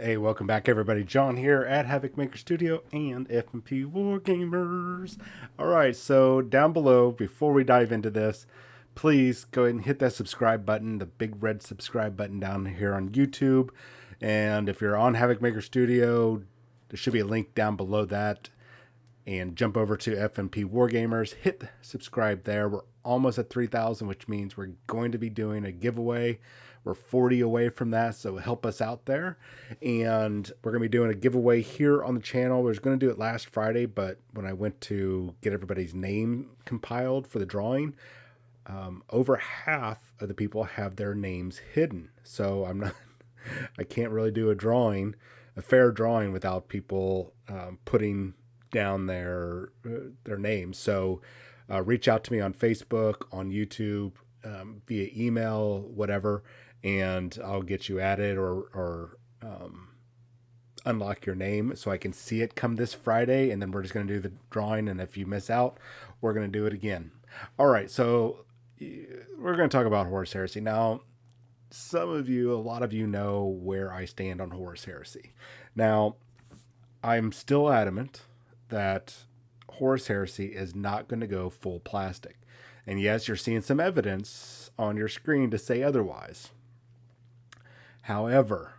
Hey, welcome back, everybody. John here at Havoc Maker Studio and FNP Wargamers. All right, so down below, before we dive into this, please go ahead and hit that subscribe button, the big red subscribe button down here on YouTube. And if you're on Havoc Maker Studio, there should be a link down below that. And jump over to FNP Wargamers, hit subscribe there. We're almost at 3,000, which means we're going to be doing a giveaway. We're 40 away from that, so help us out there. And we're going to be doing a giveaway here on the channel. We was going to do it last Friday, but when I went to get everybody's name compiled for the drawing, over half of the people have their names hidden. So I can't really do a fair drawing without people putting down their names. So reach out to me on Facebook, on YouTube, via email, whatever, and I'll get you added or unlock your name so I can see it come this Friday, and then we're just going to do the drawing, and if you miss out, we're going to do it again. All right, so we're going to talk about Horus Heresy. Now, a lot of you know where I stand on Horus Heresy. Now, I'm still adamant that Horus Heresy is not going to go full plastic. And yes, you're seeing some evidence on your screen to say otherwise. However,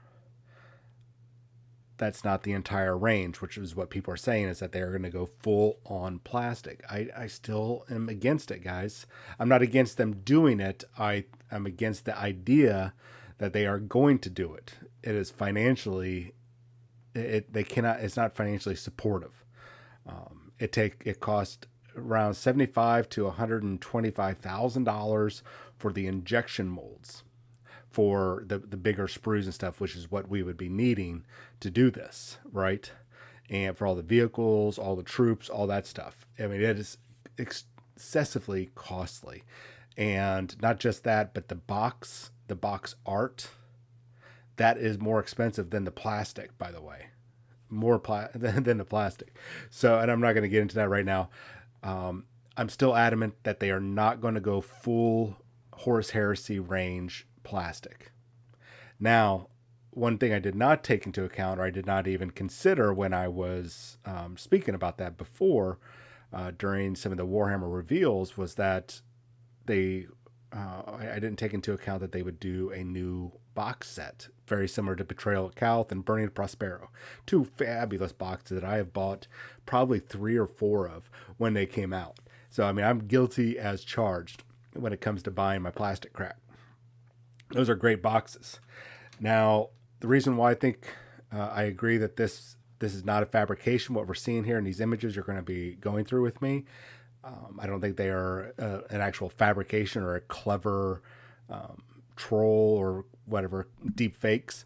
that's not the entire range, which is what people are saying, is that they're going to go full on plastic. I still am against it, guys. I'm not against them doing it. I'm against the idea that they are going to do it. It is financially, it's not financially supportive. It cost around $75,000 to $125,000 for the injection molds for the bigger sprues and stuff, which is what we would be needing to do this, right? And for all the vehicles, all the troops, all that stuff. I mean, it is excessively costly. And not just that, but the box art, that is more expensive than the plastic, by the way. More than the plastic. So, and I'm not going to get into that right now. I'm still adamant that they are not going to go full Horus Heresy range plastic. Now, one thing I did not take into account, or I did not even consider when I was speaking about that before, during some of the Warhammer reveals, was that I didn't take into account that they would do a new box set, very similar to Betrayal at Calth and Burning of Prospero. Two fabulous boxes that I have bought probably 3 or 4 of when they came out. So, I mean, I'm guilty as charged when it comes to buying my plastic crap. Those are great boxes. Now, the reason why I think I agree that this is not a fabrication, what we're seeing here in these images you're going to be going through with me, I don't think they are an actual fabrication or a clever troll or whatever, deep fakes.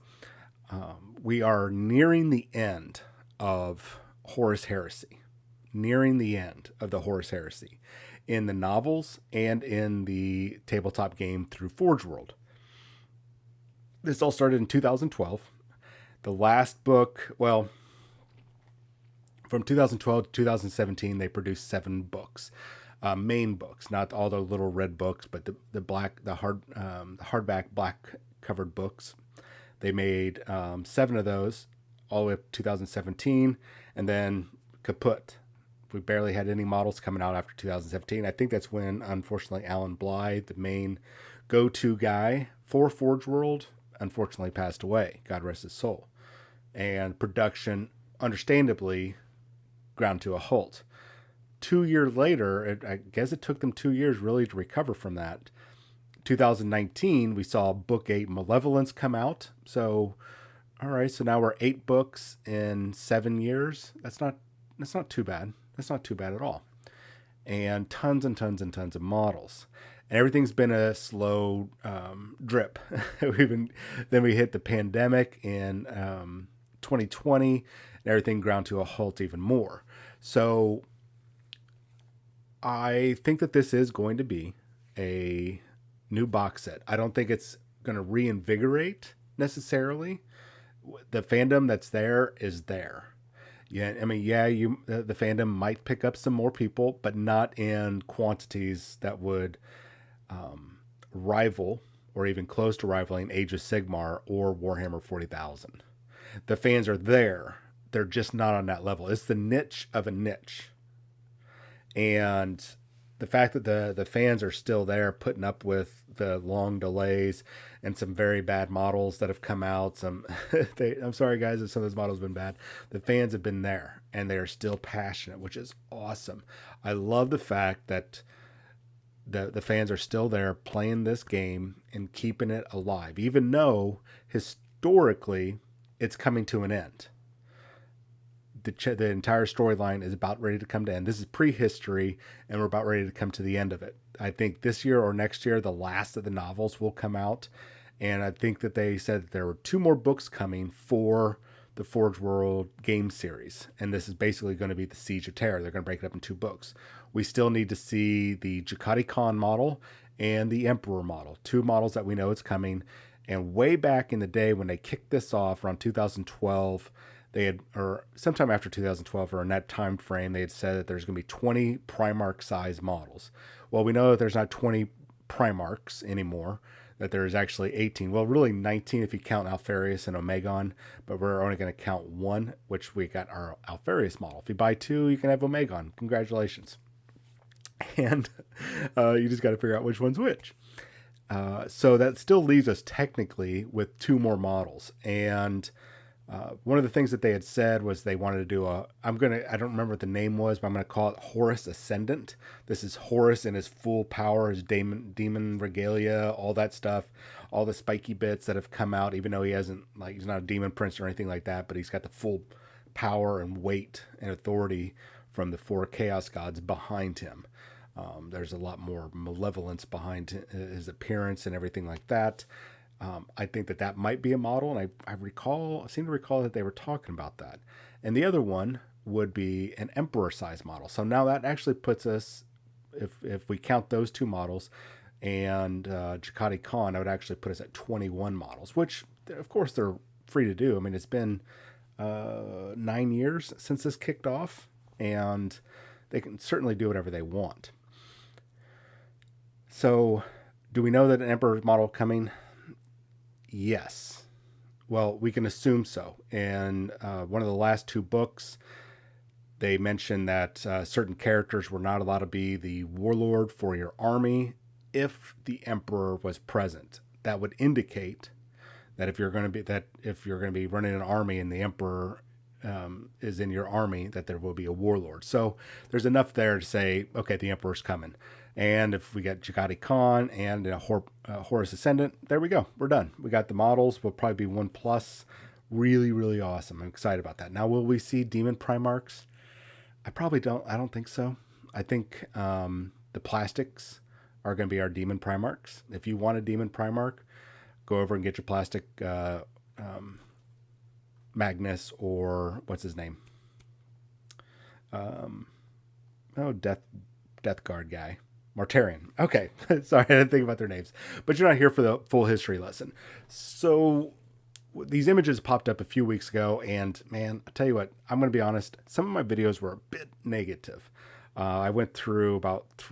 We are nearing the end of Horus Heresy. Nearing the end of the Horus Heresy in the novels and in the tabletop game through Forge World. This all started in 2012. The last book, well, from 2012 to 2017, they produced 7 books, main books, not all the little red books, but the hardback black covered books. They made 7 of those all the way up to 2017, and then kaput. We barely had any models coming out after 2017. I think that's when, unfortunately, Alan Blythe, the main go-to guy for Forge World, unfortunately passed away. God rest his soul. And production, understandably, ground to a halt. 2 years later, I guess it took them 2 years really to recover from that. 2019, we saw Book 8 Malevolence come out. So, all right, so now we're 8 books in 7 years. That's not too bad. That's not too bad at all. And tons and tons and tons of models. And everything's been a slow drip. Then we hit the pandemic in 2020, and everything ground to a halt even more. So I think that this is going to be a new box set. I don't think it's going to reinvigorate necessarily. The fandom that's there is there. Yeah, I mean, the fandom might pick up some more people, but not in quantities that would rival or even close to rivaling Age of Sigmar or Warhammer 40,000. The fans are there. They're just not on that level. It's the niche of a niche. And the fact that the fans are still there putting up with the long delays and some very bad models that have come out, I'm sorry guys if some of those models have been bad. The fans have been there and they are still passionate, which is awesome. I love the fact that the fans are still there playing this game and keeping it alive, even though historically it's coming to an end. The entire storyline is about ready to come to end. This is prehistory, and we're about ready to come to the end of it. I think this year or next year, the last of the novels will come out, and I think that they said that there were 2 more books coming for the Forge World game series, and this is basically going to be the Siege of Terror. They're going to break it up in 2 books. We still need to see the Jakati Khan model and the Emperor model, 2 models that we know it's coming. And way back in the day when they kicked this off around 2012, they had, or sometime after 2012 or in that time frame, they had said that there's going to be 20 Primarch size models. Well, we know that there's not 20 Primarchs anymore, that there's actually 18. Well, really 19 if you count Alfarius and Omegon, but we're only going to count 1, which we got our Alfarius model. If you buy 2, you can have Omegon. Congratulations. And you just got to figure out which one's which. So that still leaves us technically with 2 more models. And one of the things that they had said was they wanted to do I don't remember what the name was, but I'm going to call it Horus Ascendant. This is Horus in his full power, his demon regalia, all that stuff, all the spiky bits that have come out, even though he hasn't, like, he's not a demon prince or anything like that, but he's got the full power and weight and authority from the 4 chaos gods behind him. There's a lot more malevolence behind his appearance and everything like that. I think that might be a model, and I seem to recall that they were talking about that. And the other one would be an Emperor size model. So now that actually puts us, if we count those 2 models and Jakati Khan, I would actually put us at 21 models, which of course they're free to do. I mean, it's been 9 years since this kicked off, and they can certainly do whatever they want. So do we know that an Emperor model coming? Yes. Well, we can assume so. And one of the last 2 books, they mentioned that certain characters were not allowed to be the warlord for your army if the Emperor was present. That would indicate that if you're going to be running an army and the Emperor is in your army, that there will be a warlord. So there's enough there to say, okay, the Emperor's coming. And if we get Jakati Khan and a Horus Ascendant, there we go. We're done. We got the models. We'll probably be 1+. Really, really awesome. I'm excited about that. Now, will we see Demon Primarchs? I don't think so. I think the plastics are going to be our Demon Primarchs. If you want a Demon Primarch, go over and get your plastic Magnus, or what's his name? Death Guard guy. Mortarion. Okay. Sorry, I didn't think about their names. But you're not here for the full history lesson. So these images popped up a few weeks ago, and man, I tell you what, I'm going to be honest, some of my videos were a bit negative. I went through about 2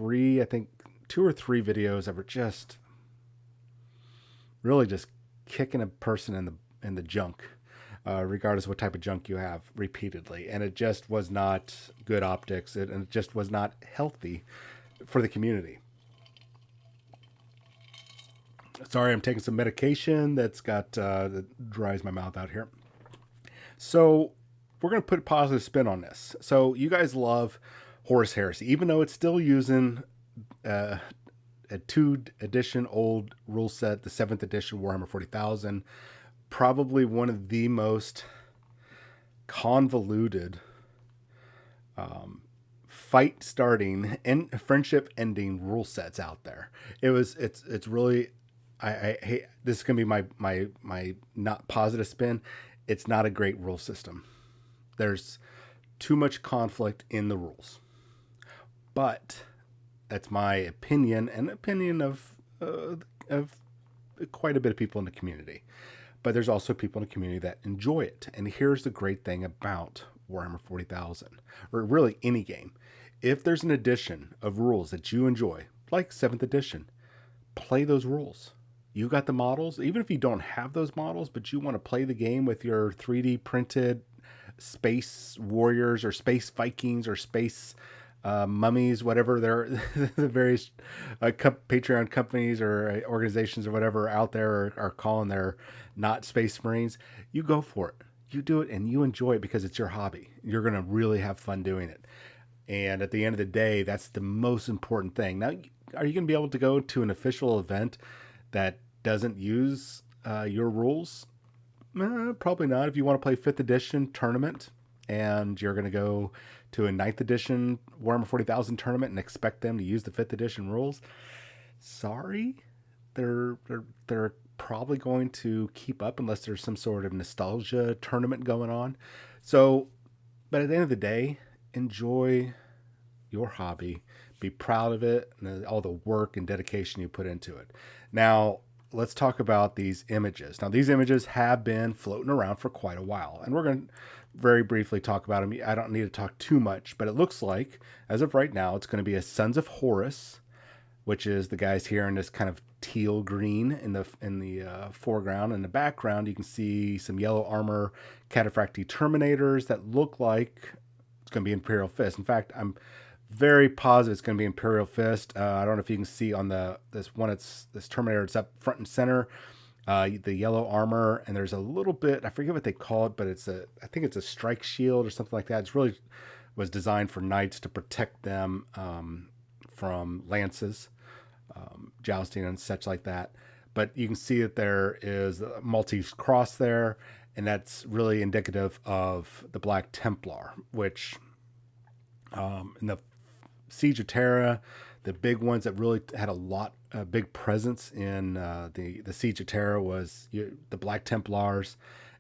or 3 videos that were just really just kicking a person in the junk, regardless of what type of junk you have, repeatedly. And it just was not good optics, and it just was not healthy for the community. Sorry, I'm taking some medication that dries my mouth out here. So we're going to put a positive spin on this. So you guys love Horus Heresy, even though it's still using a 2nd edition old rule set, the 7th edition Warhammer 40,000, probably one of the most convoluted fight starting and friendship ending rule sets out there. It's really, I hate, this is gonna be my not positive spin. It's not a great rule system. There's too much conflict in the rules, but that's my opinion and opinion of quite a bit of people in the community. But there's also people in the community that enjoy it. And here's the great thing about Warhammer 40,000, or really any game. If there's an edition of rules that you enjoy, like 7th edition, play those rules. you got the models, even if you don't have those models, but you want to play the game with your 3D printed space warriors or space Vikings or space mummies, whatever they're the various Patreon companies or organizations or whatever out there are calling their not space marines, you go for it. You do it and you enjoy it because it's your hobby. You're going to really have fun doing it. And at the end of the day, that's the most important thing. Now, are you going to be able to go to an official event that doesn't use your rules? Probably not. If you want to play 5th edition tournament and you're going to go to a 9th edition Warhammer 40,000 tournament and expect them to use the 5th edition rules, sorry, they're probably going to keep up unless there's some sort of nostalgia tournament going on. So, but at the end of the day, enjoy your hobby, be proud of it, and all the work and dedication you put into it. Now, let's talk about these images. Now, these images have been floating around for quite a while, and we're going to very briefly talk about them. I don't need to talk too much, but it looks like, as of right now, it's going to be a Sons of Horus, which is the guys here in this kind of teal green in the foreground. In the background, you can see some yellow armor Cataphractii Terminators that look like it's going to be Imperial Fist. In fact, I'm very positive it's going to be Imperial Fist. I don't know if you can see on this Terminator. It's up front and center. The yellow armor, and there's a little bit, I forget what they call it, but I think it's a strike shield or something like that. It's really was designed for knights to protect them from lances, jousting and such like that. But you can see that there is a Maltese cross there, and that's really indicative of the Black Templar, which in the Siege of Terra, the big ones that really had a big presence in the Siege of Terra was the Black Templars,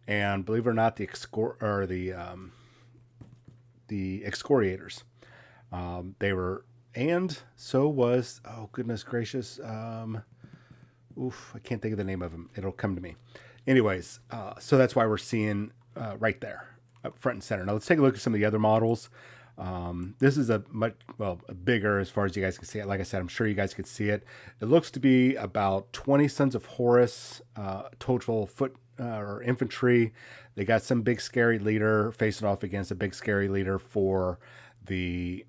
and believe it or not, the Excoriators. They were, and so was, oh goodness gracious, I can't think of the name of them. It'll come to me. Anyways, so that's why we're seeing right there, up front and center. Now let's take a look at some of the other models. This is a much bigger as far as you guys can see it. Like I said, I'm sure you guys could see it. It looks to be about 20 Sons of Horus, total foot or infantry. They got some big scary leader facing off against a big scary leader for the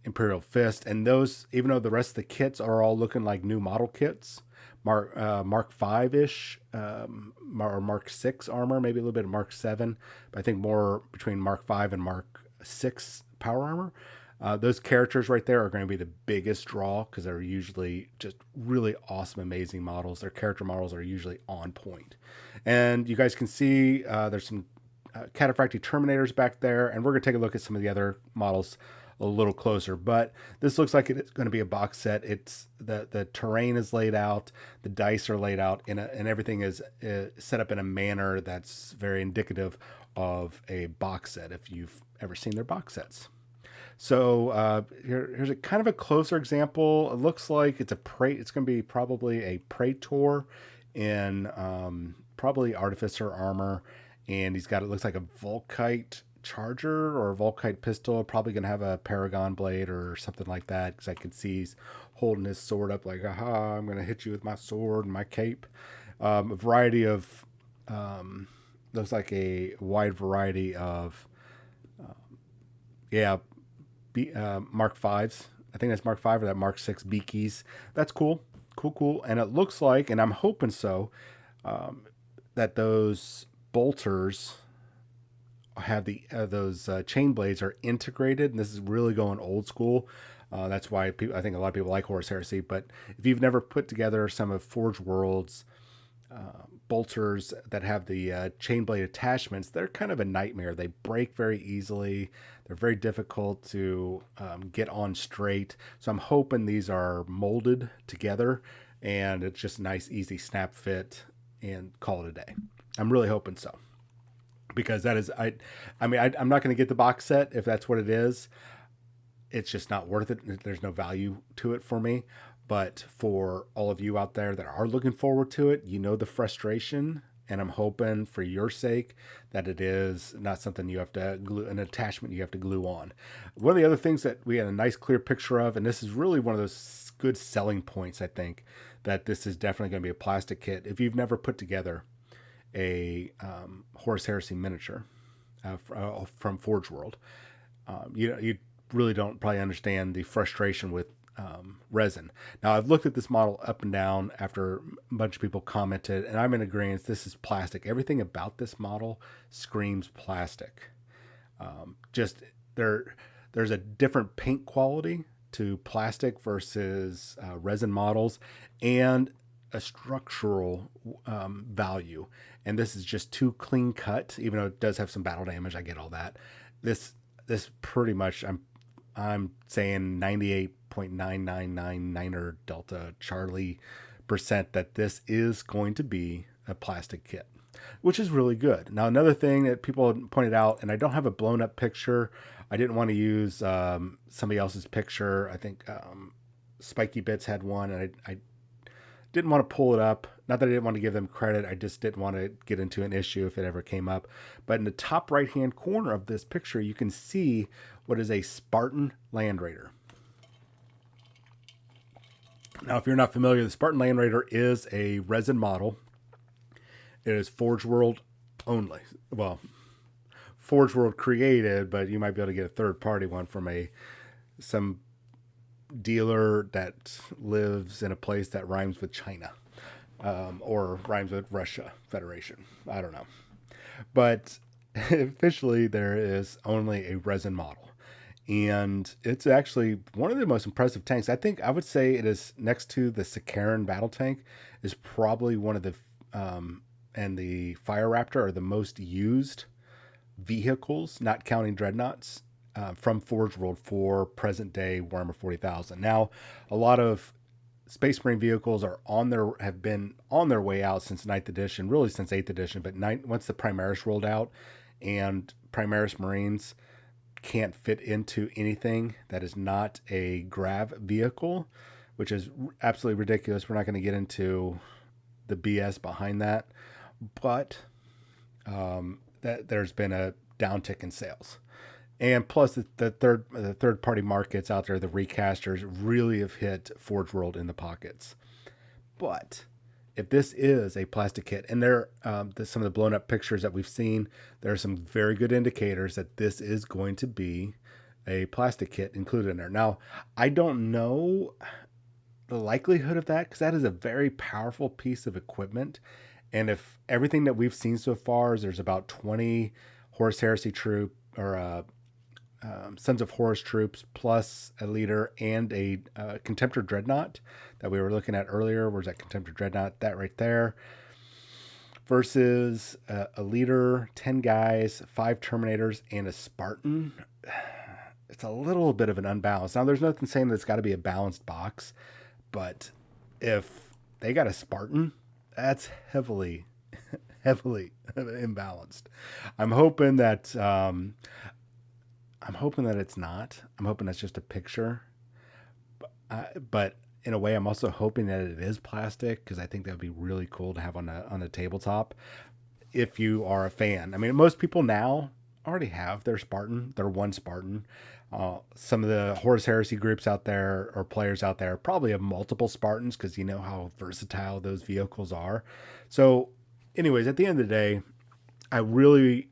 Imperial Fist. And those, even though the rest of the kits are all looking like new model kits, Mark 5-ish, or Mark 6 armor, maybe a little bit of Mark 7, but I think more between Mark 5 and Mark 6 power armor. Those characters right there are going to be the biggest draw because they're usually just really awesome, amazing models. Their character models are usually on point. And you guys can see there's some Cataphractii Terminators back there, and we're going to take a look at some of the other models a little closer. But this looks like it's going to be a box set. It's the terrain is laid out, the dice are laid out, and everything is set up in a manner that's very indicative of a box set if you've ever seen their box sets. So here's a kind of a closer example. It looks like it's going to be probably a Praetor in probably Artificer armor, and he's got, it looks like a Volkite charger or a Volkite pistol, probably going to have a Paragon blade or something like that, because I can see he's holding his sword up like, aha, I'm going to hit you with my sword and my cape. A variety of, looks like a wide variety of, Mark 5s. I think that's Mark 5 or that Mark 6 Beakies. That's cool. Cool. And it looks like, and I'm hoping so, that those bolters have those chain blades are integrated, and this is really going old school. That's why I think a lot of people like Horus Heresy. But if you've never put together some of Forge World's bolters that have the chain blade attachments, they're kind of a nightmare. They break very easily. They're very difficult to get on straight. So I'm hoping these are molded together and it's just a nice, easy snap fit and call it a day. I'm really hoping so. Because that is, I'm not going to get the box set if that's what it is. It's just not worth it. There's no value to it for me. But for all of you out there that are looking forward to it, you know the frustration, and I'm hoping for your sake that it is not something you have to glue, an attachment you have to glue on. One of the other things that we had a nice clear picture of, and this is really one of those good selling points, I think, that this is definitely going to be a plastic kit. If you've never put together a Horus Heresy miniature from Forge World, you really don't probably understand the frustration with resin. Now, I've looked at this model up and down after a bunch of people commented, and I'm in agreement. This is plastic. Everything about this model screams plastic. Just there's a different paint quality to plastic versus resin models, and a structural value. And this is just too clean cut, even though it does have some battle damage. I get all that. This pretty much, I'm saying 98.9999er Delta Charlie percent that this is going to be a plastic kit, which is really good. Now, another thing that people pointed out, and I don't have a blown up picture. I didn't want to use somebody else's picture. I think Spiky Bits had one, and I didn't want to pull it up. Not that I didn't want to give them credit. I just didn't want to get into an issue if it ever came up. But in the top right-hand corner of this picture, you can see what is a Spartan Land Raider. Now, if you're not familiar, the Spartan Land Raider is a resin model. It is Forge World only. Well, Forge World created, but you might be able to get a third-party one from some dealer that lives in a place that rhymes with China, or rhymes with Russia Federation. I don't know. But officially, there is only a resin model. And it's actually one of the most impressive tanks. I think I would say it is, next to the Sakaran battle tank, is probably one of the, and the Fire Raptor are the most used vehicles, not counting dreadnoughts, from Forge World for present day Warhammer 40,000. Now, a lot of Space Marine vehicles have been on their way out since 9th edition, really since 8th edition, but once the Primaris rolled out, and Primaris Marines can't fit into anything that is not a grav vehicle, which is absolutely ridiculous. We're not going to get into the BS behind that, but that there's been a downtick in sales. And plus the third party markets out there, the recasters really have hit Forge World in the pockets. But if this is a plastic kit, and some of the blown up pictures that we've seen, there are some very good indicators that this is going to be a plastic kit included in there. Now, I don't know the likelihood of that, because that is a very powerful piece of equipment. And if everything that we've seen so far is there's about 20 Horus Heresy troop, or Sons of Horus troops, plus a leader and a Contemptor Dreadnought that we were looking at earlier. Where's that Contemptor Dreadnought? That right there. Versus a leader, 10 guys, 5 Terminators, and a Spartan. It's a little bit of an unbalanced. Now, there's nothing saying that it's got to be a balanced box, but if they got a Spartan, that's heavily imbalanced. I'm hoping that it's not. I'm hoping that's just a picture. But in a way, I'm also hoping that it is plastic, because I think that would be really cool to have on the tabletop. If you are a fan, I mean, most people now already have their one Spartan. Some of the Horus Heresy groups out there, or players out there, probably have multiple Spartans, because you know how versatile those vehicles are. So, anyways, at the end of the day, I really,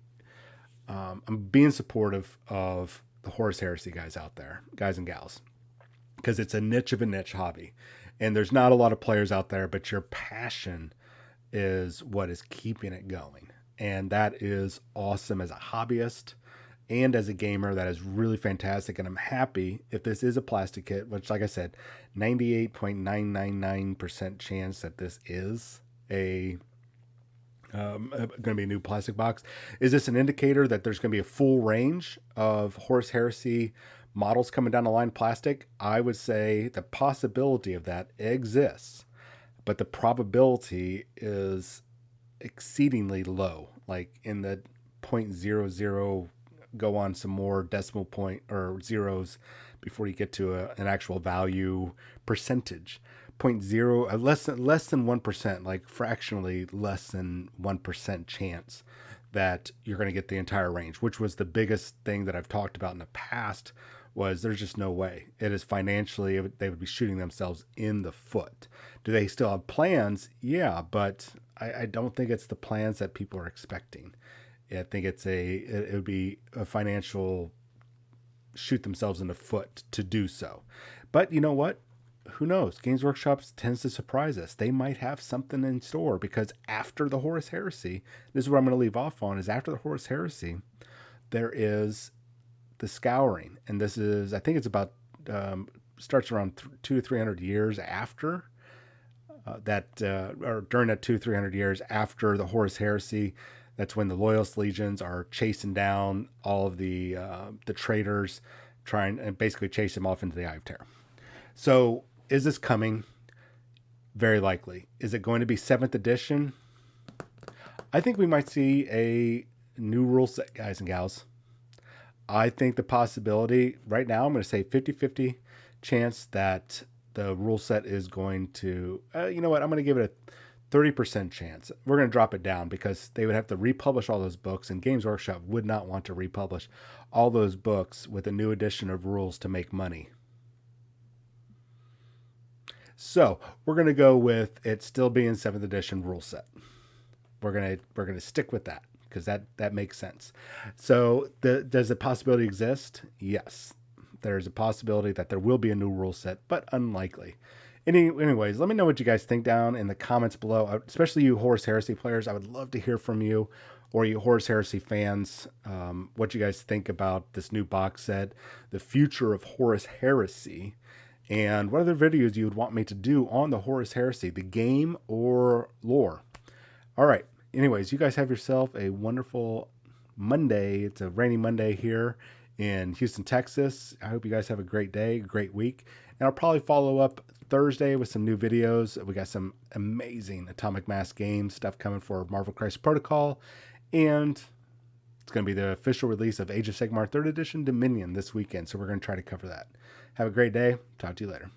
I'm being supportive of the Horus Heresy guys out there, guys and gals, because it's a niche of a niche hobby, and there's not a lot of players out there, but your passion is what is keeping it going. And that is awesome as a hobbyist and as a gamer. That is really fantastic. And I'm happy if this is a plastic kit, which, like I said, 98.999% chance that this is going to be a new plastic box. Is this an indicator that there's going to be a full range of Horus Heresy models coming down the line plastic? I would say the possibility of that exists, but the probability is exceedingly low, like in the 0.00, go on some more decimal point or zeros before you get to an actual value percentage. 0.0, less than 1%, like fractionally less than 1% chance that you're going to get the entire range, which was the biggest thing that I've talked about in the past was there's just no way. It is financially, they would be shooting themselves in the foot. Do they still have plans? Yeah, but I don't think it's the plans that people are expecting. I think it would be a financial shoot themselves in the foot to do so. But you know what? Who knows? Games Workshop tends to surprise us. They might have something in store, because after the Horus Heresy, this is what I'm going to leave off on, is after the Horus Heresy, there is the Scouring. And this is, I think it's about, starts around 200 to 300 years after or during that 200 to 300 years after the Horus Heresy. That's when the Loyalist legions are chasing down all of the traitors, trying and basically chase them off into the Eye of Terror. So is this coming? Very likely. Is it going to be 7th edition? I think we might see a new rule set, guys and gals. I think the possibility right now, I'm going to say 50-50 chance that the rule set is going to, you know what? I'm going to give it a 30% chance. We're going to drop it down because they would have to republish all those books, and Games Workshop would not want to republish all those books with a new edition of rules to make money. So we're going to go with it still being 7th edition rule set. We're going to stick with that because that makes sense. So does the possibility exist? Yes. There's a possibility that there will be a new rule set, but unlikely. Anyways, let me know what you guys think down in the comments below, especially you Horus Heresy players. I would love to hear from you, or you Horus Heresy fans, what you guys think about this new box set, the future of Horus Heresy, and what other videos you would want me to do on the Horus Heresy, the game or lore. All right. Anyways, you guys have yourself a wonderful Monday. It's a rainy Monday here in Houston, Texas. I hope you guys have a great day, great week. And I'll probably follow up Thursday with some new videos. We got some amazing Atomic Mass games stuff coming for Marvel Crisis Protocol. And it's going to be the official release of Age of Sigmar 3rd Edition Dominion this weekend. So we're going to try to cover that. Have a great day. Talk to you later.